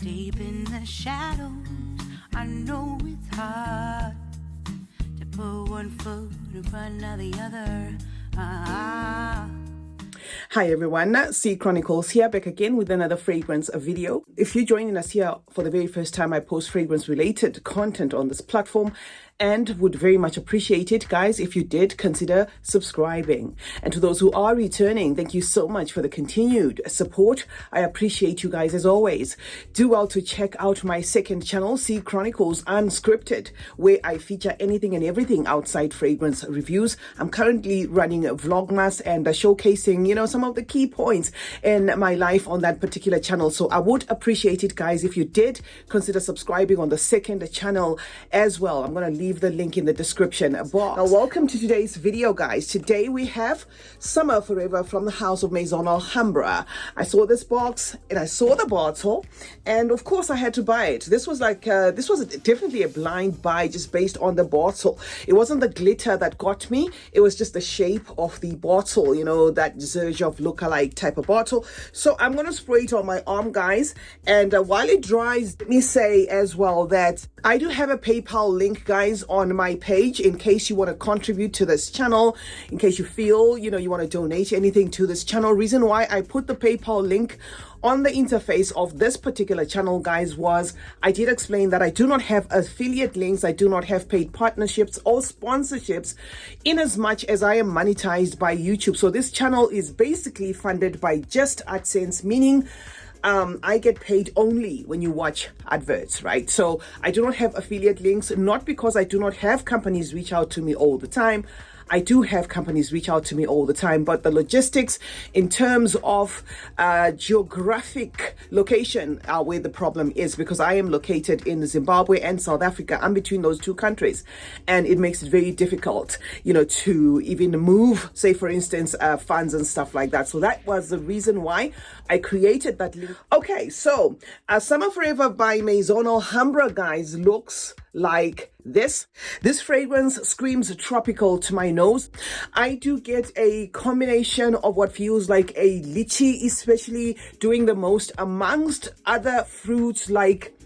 Deep in the shadows, I know it's hard to put one foot in front of the other. Hi everyone, C Chronicles here, back again with another fragrance video. If you're joining us here for the very first time, I post fragrance related content on this platform and would very much appreciate it, guys, if you did consider subscribing. And to those who are returning, thank you so much for the continued support. I appreciate you guys as always. Do well to check out my second channel, C Chronicles Unscripted, where I feature anything and everything outside fragrance reviews. I'm currently running a vlogmas and showcasing, some of the key points in my life on that particular channel. So I would appreciate it, guys, if you did consider subscribing on the second channel as well. I'm going to leave the link in the description box. Now, welcome to today's video, guys. Today we have Summer Forever from the house of Maison Alhambra. I saw this box and I saw the bottle, and of course I had to buy it. This was definitely a blind buy just based on the bottle. It wasn't the glitter that got me. It was just the shape of the bottle, that zerge of lookalike type of bottle. So I'm going to spray it on my arm, guys. And while it dries, let me say as well that I do have a PayPal link, guys, on my page in case you want to contribute to this channel, in case you feel, you want to donate anything to this channel. Reason why I put the PayPal link on the interface of this particular channel, guys, was I did explain that I do not have affiliate links. I do not have paid partnerships or sponsorships in as much as I am monetized by YouTube. So this channel is basically funded by just AdSense, meaning I get paid only when you watch adverts, right? So I do not have affiliate links, not because I do not have companies reach out to me all the time. I do have companies reach out to me all the time, but the logistics in terms of geographic location are where the problem is, because I am located in Zimbabwe and South Africa. I'm between those two countries, and it makes it very difficult, to even move, say, for instance, funds and stuff like that. So that was the reason why I created that link. Okay, so Summer Forever by Maison Alhambra, guys, looks like this. This fragrance screams tropical to my nose. I do get a combination of what feels like a lychee, especially doing the most amongst other fruits like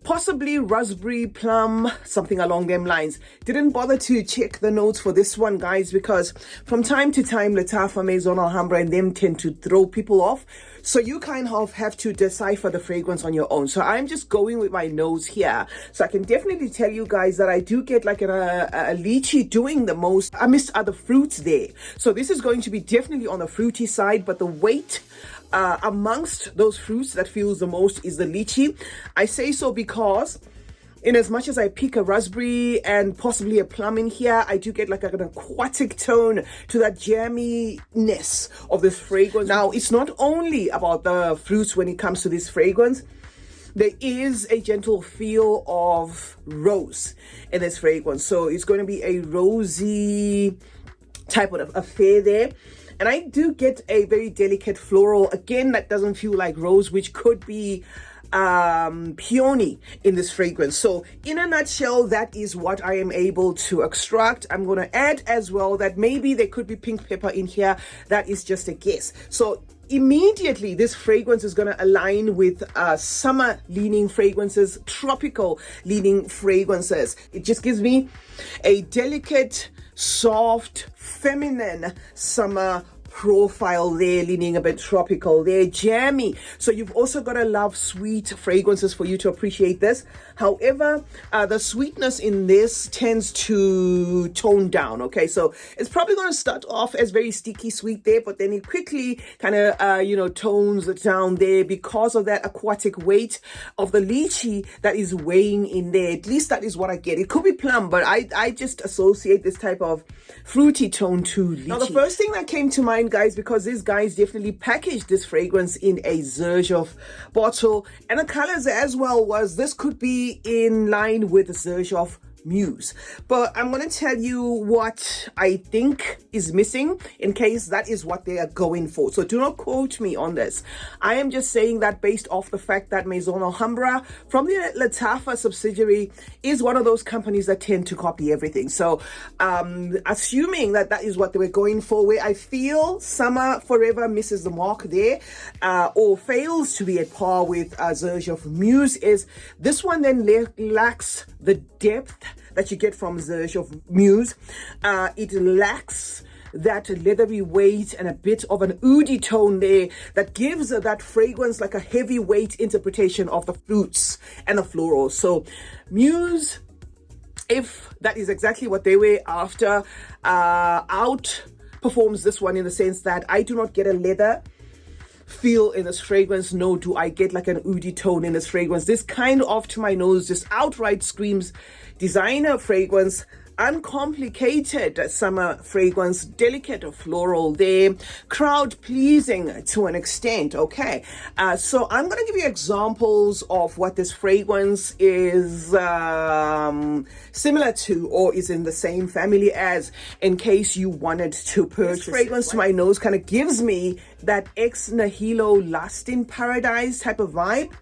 possibly raspberry, plum, something along them lines. Didn't bother to check the notes for this one, guys, because from time to time, Lattafa, Maison Alhambra, and them tend to throw people off. So you kind of have to decipher the fragrance on your own. So I'm just going with my nose here. So I can definitely tell you guys that I do get like a lychee doing the most amidst other fruits there. So this is going to be definitely on the fruity side, but the weight amongst those fruits that feels the most is the lychee. I say so because in as much as I pick a raspberry and possibly a plum in here, I do get like an aquatic tone to that jamminess of this fragrance. Now, it's not only about the fruits when it comes to this fragrance. There is a gentle feel of rose in this fragrance. So it's going to be a rosy type of affair there. And I do get a very delicate floral, again, that doesn't feel like rose, which could be peony in this fragrance. So in a nutshell, that is what I am able to extract. I'm going to add as well that maybe there could be pink pepper in here. That is just a guess. So immediately this fragrance is going to align with summer leaning fragrances, tropical leaning fragrances. It just gives me a delicate, soft, feminine summer profile there, leaning a bit tropical there, jammy. So you've also got to love sweet fragrances for you to appreciate this. However, the sweetness in this tends to tone down. Okay, so it's probably going to start off as very sticky sweet there, but then it quickly kind of tones down there because of that aquatic weight of the lychee that is weighing in there. At least that is what I get. It could be plum, but I just associate this type of fruity tone to lychee. Now, the first thing that came to mind, guys, because these guys definitely packaged this fragrance in a zerge of bottle, and the colors as well, was this could be in line with the zerge of Muse. But I'm going to tell you what I think is missing in case that is what they are going for. So do not quote me on this. I am just saying that based off the fact that Maison Alhambra from the Lattafa subsidiary is one of those companies that tend to copy everything. So assuming that that is what they were going for, where I feel Summer Forever misses the mark there or fails to be at par with Zerge of Muse, is this one then lacks the depth that you get from Zerge of Muse. It lacks that leathery weight and a bit of an oudi tone there that gives that fragrance like a heavyweight interpretation of the fruits and the florals. So Muse, if that is exactly what they were after, outperforms this one in the sense that I do not get a leather feel in this fragrance, nor do I get like an oudi tone in this fragrance. This kind of, to my nose, just outright screams designer fragrance, uncomplicated summer fragrance, delicate floral there, crowd pleasing to an extent. Okay, so I'm going to give you examples of what this fragrance is similar to or is in the same family as, in case you wanted to purchase. This fragrance to my nose kind of gives me that ex nihilo lust in paradise type of vibe.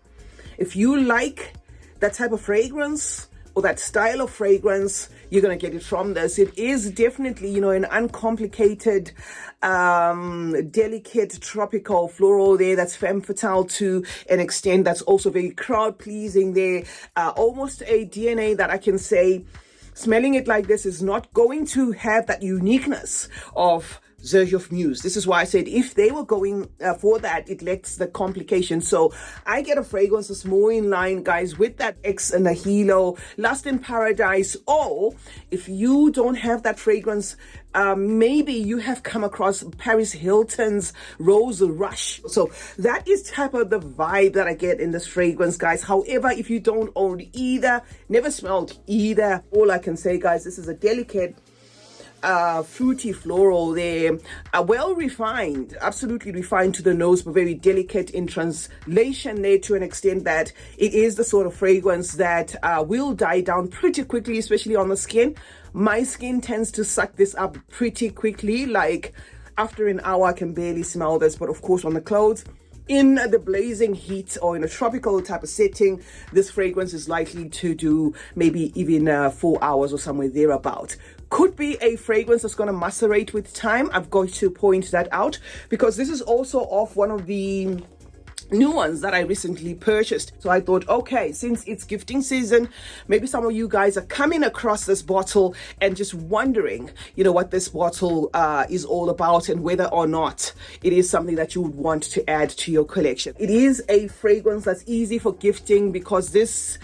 If you like that type of fragrance or that style of fragrance, you're going to get it from this. It is definitely, you know, an uncomplicated, delicate, tropical floral there that's femme fatale to an extent, that's also very crowd pleasing there. Almost a DNA that I can say, smelling it like this is not going to have that uniqueness of Zerge of Muse. This is why I said if they were going for that, it lacks the complication. So I get a fragrance that's more in line, guys, with that ex nihilo lust in paradise. Or if you don't have that fragrance, maybe you have come across Paris Hilton's Rose Rush. So that is type of the vibe that I get in this fragrance, guys. However, if you don't own either, never smelled either, all I can say, guys, this is a delicate fruity floral there, well refined, absolutely refined to the nose, but very delicate in translation there, to an extent that it is the sort of fragrance that will die down pretty quickly, especially on the skin. My skin tends to suck this up pretty quickly, like after an hour I can barely smell this. But of course on the clothes, in the blazing heat or in a tropical type of setting, this fragrance is likely to do maybe even 4 hours or somewhere thereabout. Could be a fragrance that's going to macerate with time. I've got to point that out because this is also off one of the new ones that I recently purchased. So I thought, okay, since it's gifting season, maybe some of you guys are coming across this bottle and just wondering, you know, what this bottle is all about and whether or not it is something that you would want to add to your collection. It is a fragrance that's easy for gifting because this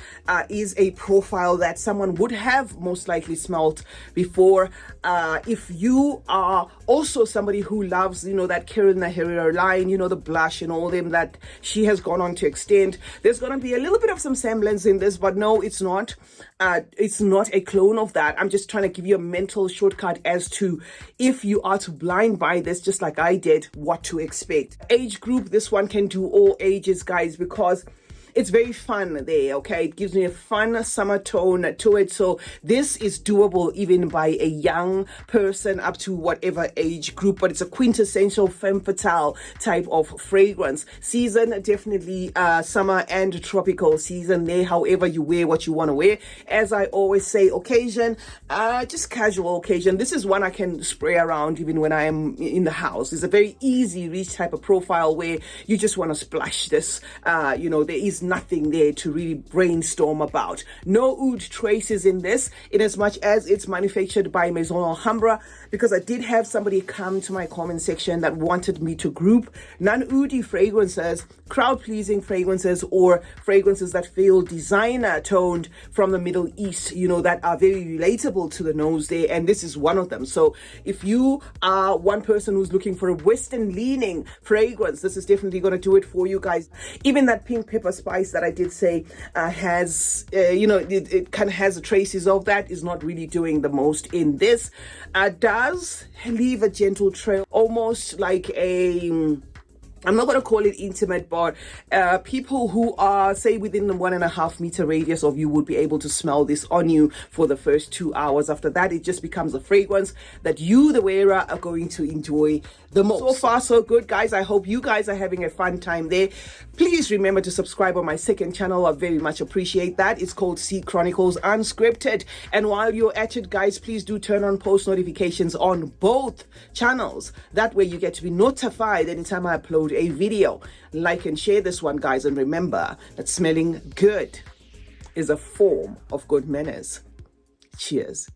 is a profile that someone would have most likely smelled before. If you are also somebody who loves, you know, that herein line, you know, the blush and all them that she has gone on to extend, there's going to be a little bit of some semblance in this, but no, it's not. It's not a clone of that. I'm just trying to give you a mental shortcut as to, if you are to blind buy this, just like I did, what to expect. Age group, this one can do all ages, guys, because it's very fun there, okay? It gives me a fun summer tone to it. So this is doable even by a young person up to whatever age group, but it's a quintessential femme fatale type of fragrance. Season, definitely summer and tropical season there. However you wear what you want to wear. As I always say, occasion, just casual occasion. This is one I can spray around even when I am in the house. It's a very easy reach type of profile where you just want to splash this. You know, there is nothing there to really brainstorm about. No oud traces in this, in as much as it's manufactured by Maison Alhambra, because I did have somebody come to my comment section that wanted me to group non-oudi fragrances, crowd-pleasing fragrances, or fragrances that feel designer toned from the Middle East, you know, that are very relatable to the nose there, and this is one of them. So if you are one person who's looking for a Western leaning fragrance, this is definitely going to do it for you guys. Even that pink pepper spice that I did say has, you know, it kind of has the traces of that, is not really doing the most in this. Does leave a gentle trail, almost like a I'm not going to call it intimate, but people who are, say, within the 1.5 meter radius of you would be able to smell this on you for the first 2 hours. After that, it just becomes a fragrance that you, the wearer, are going to enjoy the most. So far, so good, guys. I hope you guys are having a fun time there. Please remember to subscribe on my second channel. I very much appreciate that. It's called C Chronicles Unscripted. And while you're at it, guys, please do turn on post notifications on both channels. That way you get to be notified anytime I upload a video. Like and share this one, guys, and remember that smelling good is a form of good manners. Cheers.